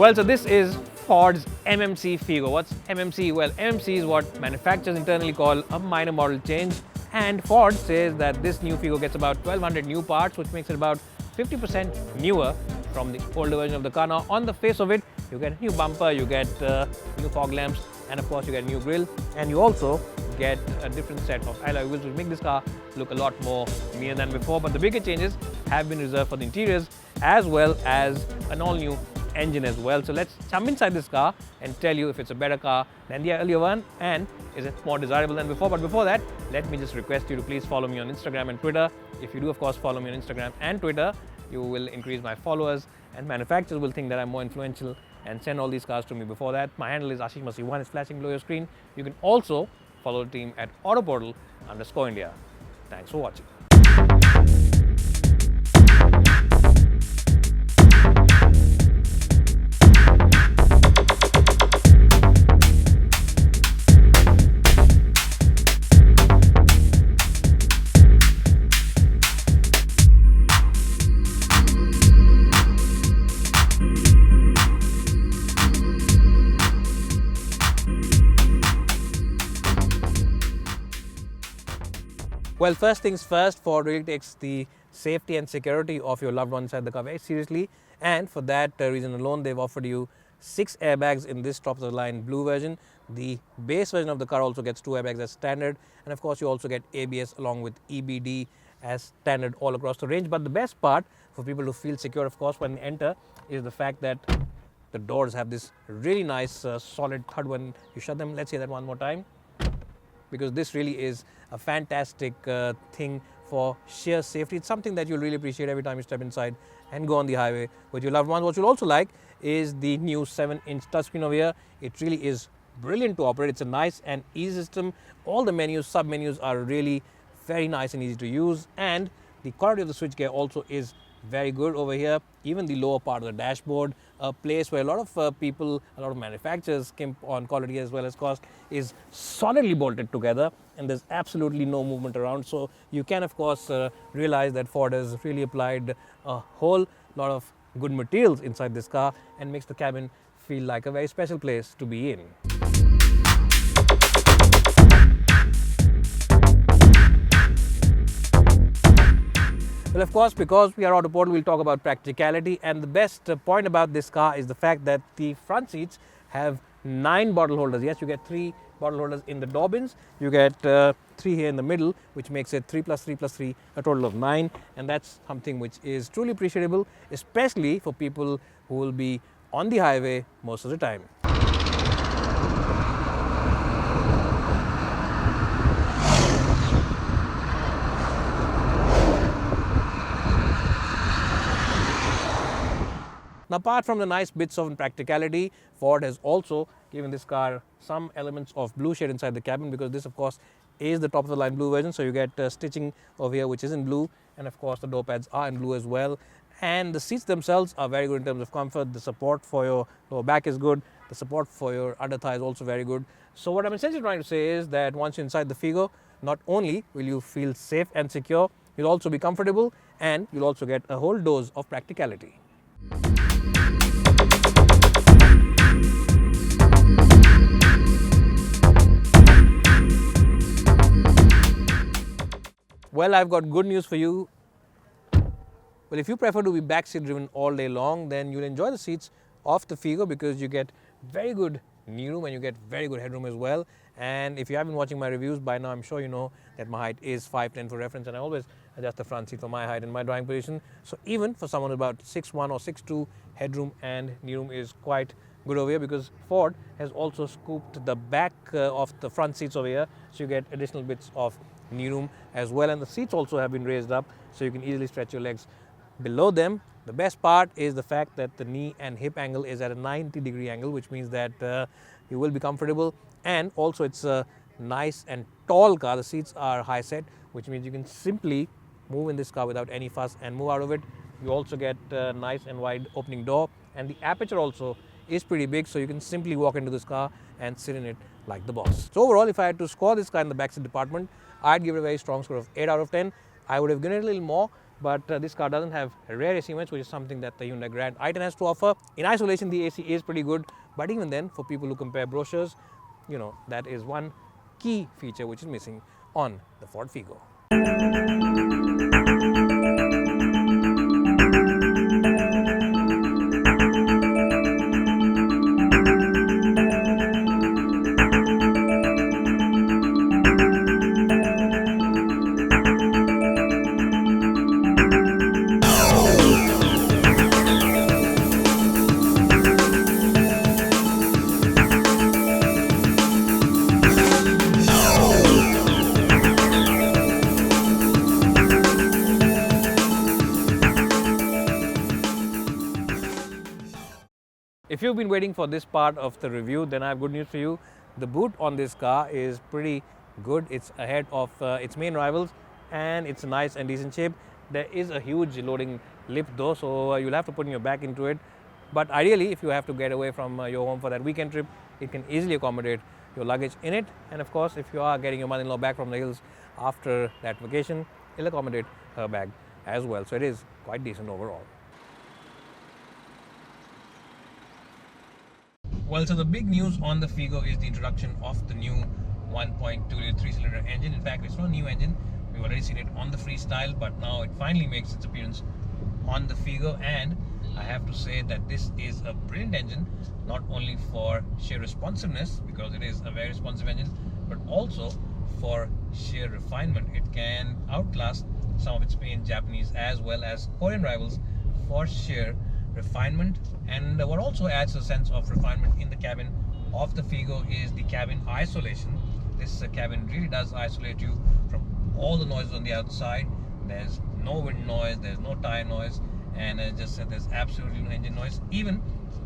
Well, so this is Ford's MMC Figo. What's MMC? Well, MMC is what manufacturers internally call a minor model change, and Ford says that this new Figo gets about 1200 new parts, which makes it about 50% newer from the older version of the car. Now, on the face of it, you get a new bumper, you get new fog lamps, and of course you get a new grille, and you also get a different set of alloy wheels, which make this car look a lot more near than before. But the bigger changes have been reserved for the interiors as well as an all-new engine as well. So let's jump inside this car and tell you if it's a better car than the earlier one and is it more desirable than before. But before that, let me just request you to please follow me on Instagram and Twitter. If you do, of course, follow me on Instagram and Twitter, you will increase my followers and manufacturers will think that I'm more influential and send all these cars to me. Before that, my handle is Ashish Masih. One is flashing below your screen. You can also follow the team at Autoportal_India. Thanks for watching. Well, first things first, Ford really takes the safety and security of your loved one inside the car very seriously, and for that reason alone, they've offered you 6 airbags in this top-of-the-line blue version. The base version of the car also gets 2 airbags as standard, and of course you also get ABS along with EBD as standard all across the range. But the best part for people to feel secure, of course, when they enter is the fact that the doors have this really nice solid thud when you shut them. Let's say that one more time, because this really is a fantastic thing for sheer safety. It's something that you'll really appreciate every time you step inside and go on the highway with your loved ones. What you'll also like is the new 7-inch touchscreen over here. It really is brilliant to operate. It's a nice and easy system. All the menus, sub-menus are really very nice and easy to use, and the quality of the switchgear also is very good over here. Even the lower part of the dashboard, a place where a lot of people, a lot of manufacturers skimp on quality as well as cost, is solidly bolted together, and there's absolutely no movement around. So you can, of course, realize that Ford has really applied a whole lot of good materials inside this car and makes the cabin feel like a very special place to be in. Well, of course, because we are Autoportal, we'll talk about practicality, and the best point about this car is the fact that the front seats have 9 bottle holders. Yes, you get 3 bottle holders in the door bins, you get 3 here in the middle, which makes it 3 plus 3 plus 3, a total of 9, and that's something which is truly appreciable, especially for people who will be on the highway most of the time. Now, apart from the nice bits of practicality, Ford has also given this car some elements of blue shade inside the cabin, because this, of course, is the top-of-the-line blue version. So you get stitching over here, which is in blue, and of course the door pads are in blue as well. And the seats themselves are very good in terms of comfort. The support for your lower back is good. The support for your under thigh is also very good. So what I'm essentially trying to say is that once you're inside the Figo, not only will you feel safe and secure, you'll also be comfortable, and you'll also get a whole dose of practicality. Well, I've got good news for you. Well, if you prefer to be backseat driven all day long, then you'll enjoy the seats of the Figo, because you get very good knee room and you get very good headroom as well. And if you have been watching my reviews by now, I'm sure you know that my height is 5'10" for reference, and I always adjust the front seat for my height and my driving position. So even for someone about 6'1" or 6'2", headroom and knee room is quite good over here, because Ford has also scooped the back of the front seats over here, so you get additional bits of knee room as well, and the seats also have been raised up so you can easily stretch your legs below them. The best part is the fact that the knee and hip angle is at a 90-degree angle, which means that you will be comfortable, and also it's a nice and tall car. The seats are high set, which means you can simply move in this car without any fuss and move out of it. You also get a nice and wide opening door, and the aperture also is pretty big, so you can simply walk into this car and sit in it like the boss. So overall, if I had to score this car in the backseat department, I'd give it a very strong score of 8 out of 10. I would have given it a little more, but this car doesn't have rear AC vents, which is something that the Hyundai Grand i10 has to offer. In isolation, the AC is pretty good, but even then, for people who compare brochures, that is one key feature which is missing on the Ford Figo. If you've been waiting for this part of the review, then I have good news for you. The boot on this car is pretty good. It's ahead of its main rivals, and it's nice and decent shape. There is a huge loading lip though, so you'll have to put your back into it. But ideally, if you have to get away from your home for that weekend trip, it can easily accommodate your luggage in it. And of course, if you are getting your mother-in-law back from the hills after that vacation, it'll accommodate her bag as well. So it is quite decent overall. Well, so the big news on the Figo is the introduction of the new 1.2-liter 3-cylinder engine. In fact, it's not a new engine. We've already seen it on the Freestyle, but now it finally makes its appearance on the Figo. And I have to say that this is a brilliant engine, not only for sheer responsiveness, because it is a very responsive engine, but also for sheer refinement. It can outlast some of its main Japanese as well as Korean rivals for sheer refinement. And what also adds a sense of refinement in the cabin of the Figo is the cabin isolation. This cabin really does isolate you from all the noises on the outside. There's no wind noise, there's no tire noise, and as I just said, there's absolutely no engine noise. Even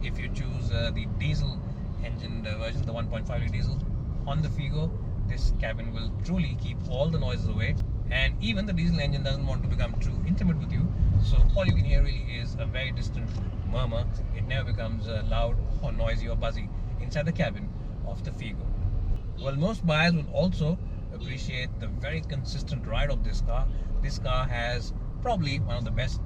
if you choose the diesel engine version, the 1.5-liter diesel on the Figo, this cabin will truly keep all the noises away. And even the diesel engine doesn't want to become too intimate with you, so all you can hear really is a very distant murmur. It never becomes loud or noisy or buzzy inside the cabin of the Figo. Well, most buyers will also appreciate the very consistent ride of this car. This car has probably one of the best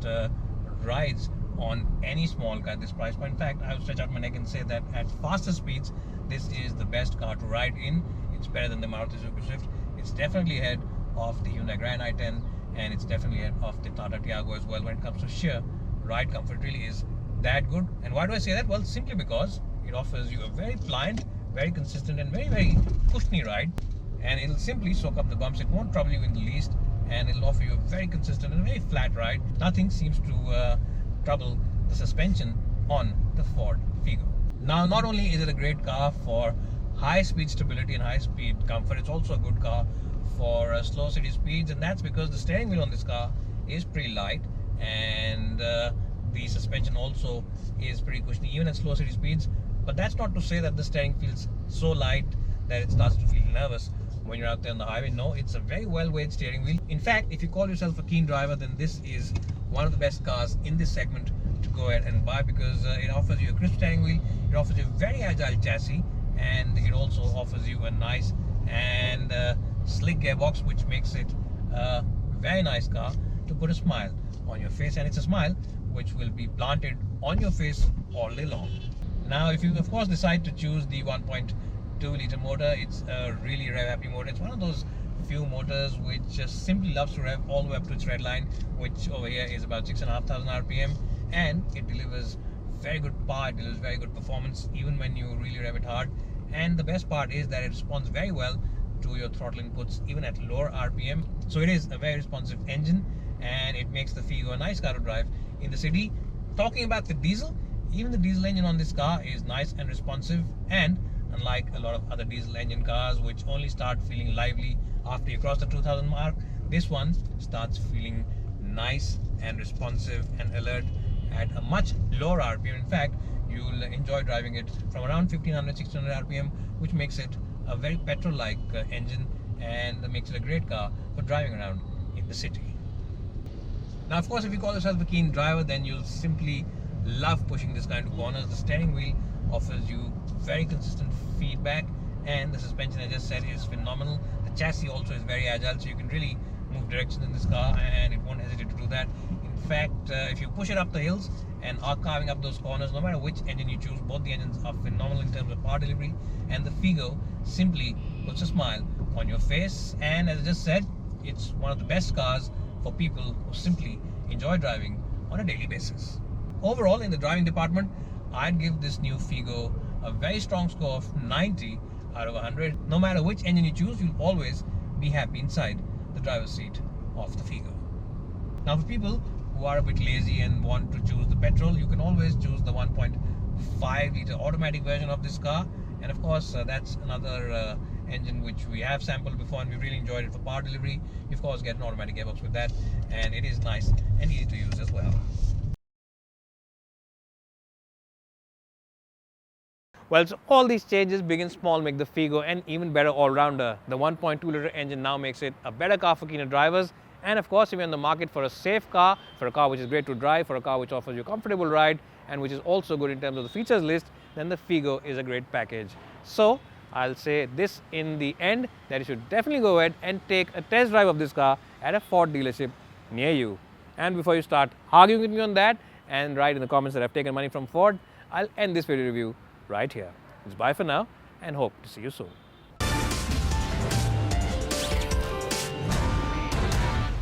rides on any small car at this price point. In fact, I would stretch out my neck and say that at faster speeds, this is the best car to ride in. It's better than the Maruti Suzuki Swift. It's definitely ahead of the Hyundai Grand i10, and it's definitely ahead of the Tata Tiago as well when it comes to sheer ride comfort. It really is that good. And why do I say that? Well, simply because it offers you a very pliant, very consistent, and very, very cushiony ride, and it'll simply soak up the bumps. It won't trouble you in the least, and it'll offer you a very consistent and very flat ride. Nothing seems to trouble the suspension on the Ford Figo. Now, not only is it a great car for high speed stability and high speed comfort, it's also a good car for slow city speeds, and that's because the steering wheel on this car is pretty light, and the suspension also is pretty cushiony even at slow city speeds. But that's not to say that the steering feels so light that it starts to feel nervous when you're out there on the highway. No, it's a very well weighed steering wheel. In fact, if you call yourself a keen driver, then this is one of the best cars in this segment to go ahead and buy, because it offers you a crisp steering wheel, it offers you a very agile chassis, and it also offers you a nice and slick gearbox, which makes it a very nice car to put a smile on your face. And it's a smile which will be planted on your face all day long. Now, if you of course decide to choose the 1.2-liter motor, it's a really rev happy motor. It's one of those few motors which just simply loves to rev all the way up to its red line, which over here is about 6,500 RPM, and it delivers very good power, it delivers very good performance even when you really rev it hard. And the best part is that it responds very well to your throttle inputs even at lower RPM. So it is a very responsive engine, and it makes the Figo a nice car to drive in the city. Talking about the diesel, even the diesel engine on this car is nice and responsive, and unlike a lot of other diesel engine cars which only start feeling lively after you cross the 2000 mark, this one starts feeling nice and responsive and alert at a much lower RPM. In fact, you'll enjoy driving it from around 1500-1600 RPM, which makes it a very petrol-like engine, and makes it a great car for driving around in the city. Now, of course, if you call yourself a keen driver, then you'll simply love pushing this kind of corners. The steering wheel offers you very consistent feedback, and the suspension, I just said, is phenomenal. The chassis also is very agile, so you can really move directions in this car, and it won't hesitate to do that. In fact, if you push it up the hills and are carving up those corners, no matter which engine you choose, both the engines are phenomenal in terms of power delivery, and the Figo simply puts a smile on your face. And as I just said, it's one of the best cars for people who simply enjoy driving on a daily basis. Overall, in the driving department, I'd give this new Figo a very strong score of 90 out of 100. No matter which engine you choose, you'll always be happy inside the driver's seat of the Figo. Now, for people who are a bit lazy and want to choose the petrol, you can always choose the 1.5 litre automatic version of this car. And of course, that's another engine which we have sampled before, and we really enjoyed it for power delivery. You of course get an automatic gearbox with that, and it is nice and easy to use as well. Well, so all these changes, big and small, make the Figo an even better all-rounder. The 1.2 litre engine now makes it a better car for keener drivers. And of course, if you're in the market for a safe car, for a car which is great to drive, for a car which offers you a comfortable ride, and which is also good in terms of the features list, then the Figo is a great package. So I'll say this in the end, that you should definitely go ahead and take a test drive of this car at a Ford dealership near you. And before you start arguing with me on that and write in the comments that I've taken money from Ford, I'll end this video review right here. It's bye for now, and hope to see you soon.